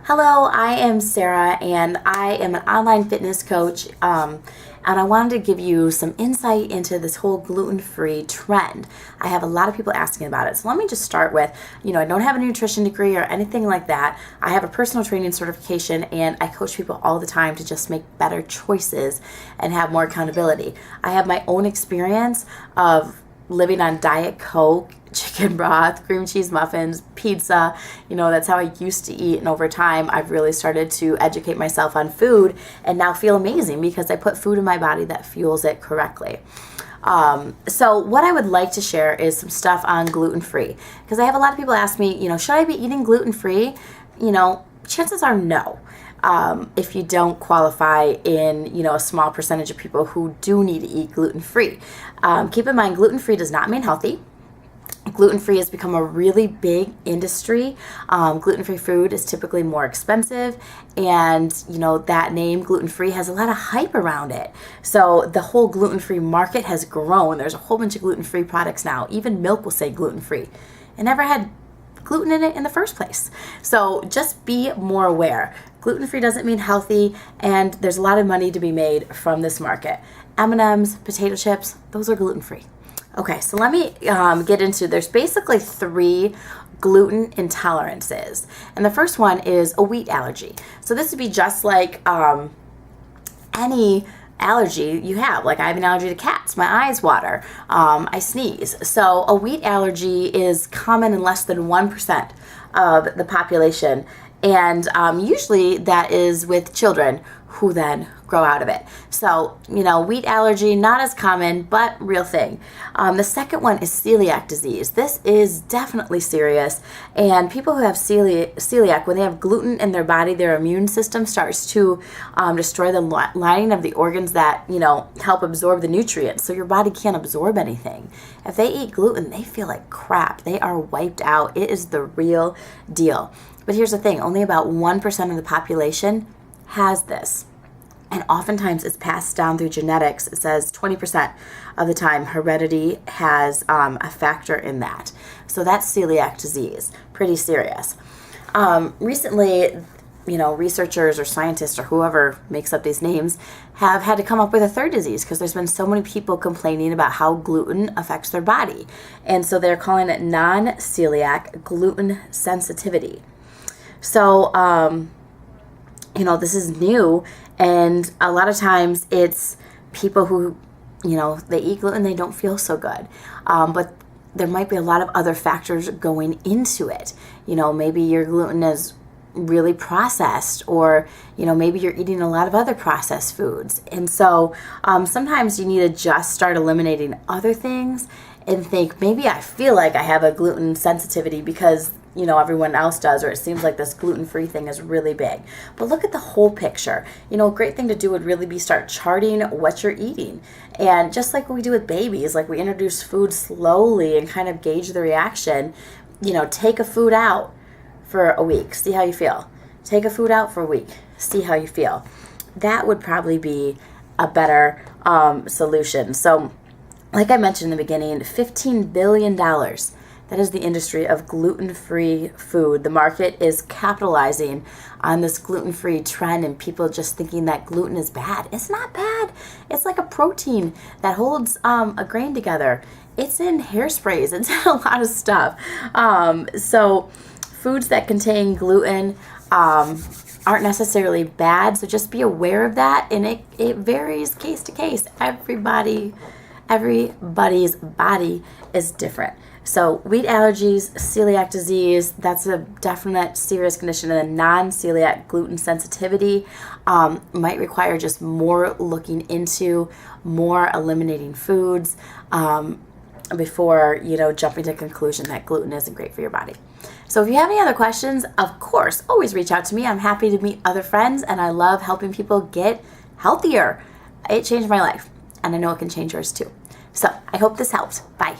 Hello, I am Sarah and I am an online fitness coach, and I wanted to give you some insight into this whole gluten-free trend. I have a lot of people asking about it. So let me just start with, I don't have a nutrition degree or anything like that. I have a personal training certification and I coach people all the time to just make better choices and have more accountability. I have my own experience of living on Diet Coke, chicken broth, cream cheese muffins, pizza. That's how I used to eat. And over time, I've really started to educate myself on food and now feel amazing because I put food in my body that fuels it correctly. So what I would like to share is some stuff on gluten-free, because I have a lot of people ask me, should I be eating gluten-free? Chances are no. If you don't qualify in, a small percentage of people who do need to eat gluten-free. Keep in mind, gluten-free does not mean healthy. Gluten-free has become a really big industry. Gluten-free food is typically more expensive, and that name gluten-free has a lot of hype around it. So the whole gluten-free market has grown. There's a whole bunch of gluten-free products now. Even milk will say gluten-free. It never had gluten in it in the first place. So just be more aware. Gluten-free doesn't mean healthy, and there's a lot of money to be made from this market. M&Ms, potato chips, those are gluten-free. Okay, so let me get into, there's basically 3 gluten intolerances. And the first one is a wheat allergy. So this would be just like any allergy you have. Like I have an allergy to cats, my eyes water, I sneeze. So a wheat allergy is common in less than 1% of the population. And usually that is with children who then grow out of it. So, wheat allergy, not as common, but real thing. The second one is celiac disease. This is definitely serious. And people who have celiac, when they have gluten in their body, their immune system starts to destroy the lining of the organs that, help absorb the nutrients. So your body can't absorb anything. If they eat gluten, they feel like crap. They are wiped out. It is the real deal. But here's the thing, only about 1% of the population has this. And oftentimes it's passed down through genetics. It says 20% of the time heredity has a factor in that. So that's celiac disease, pretty serious. Recently, researchers or scientists or whoever makes up these names have had to come up with a third disease because there's been so many people complaining about how gluten affects their body. And so they're calling it non-celiac gluten sensitivity. So, this is new, and a lot of times it's people who, they eat gluten, they don't feel so good. But there might be a lot of other factors going into it. Maybe your gluten is really processed, or, maybe you're eating a lot of other processed foods. And so sometimes you need to just start eliminating other things and think, maybe I feel like I have a gluten sensitivity because everyone else does, or it seems like this gluten-free thing is really big. But look at the whole picture. A great thing to do would really be start charting what you're eating. And just like what we do with babies, like we introduce food slowly and kind of gauge the reaction, take a food out for a week, see how you feel. Take a food out for a week, see how you feel. That would probably be a better solution. So like I mentioned in the beginning, $15 billion. That is the industry of gluten-free food. The market is capitalizing on this gluten-free trend and people just thinking that gluten is bad. It's not bad. It's like a protein that holds a grain together. It's in hairsprays. It's in a lot of stuff. So foods that contain gluten aren't necessarily bad. So just be aware of that. And it varies case to case. Everybody's body is different. So wheat allergies, celiac disease, that's a definite serious condition. And then non-celiac gluten sensitivity might require just more looking into, more eliminating foods before, jumping to the conclusion that gluten isn't great for your body. So if you have any other questions, of course, always reach out to me. I'm happy to meet other friends, and I love helping people get healthier. It changed my life, and I know it can change yours too. So I hope this helped. Bye.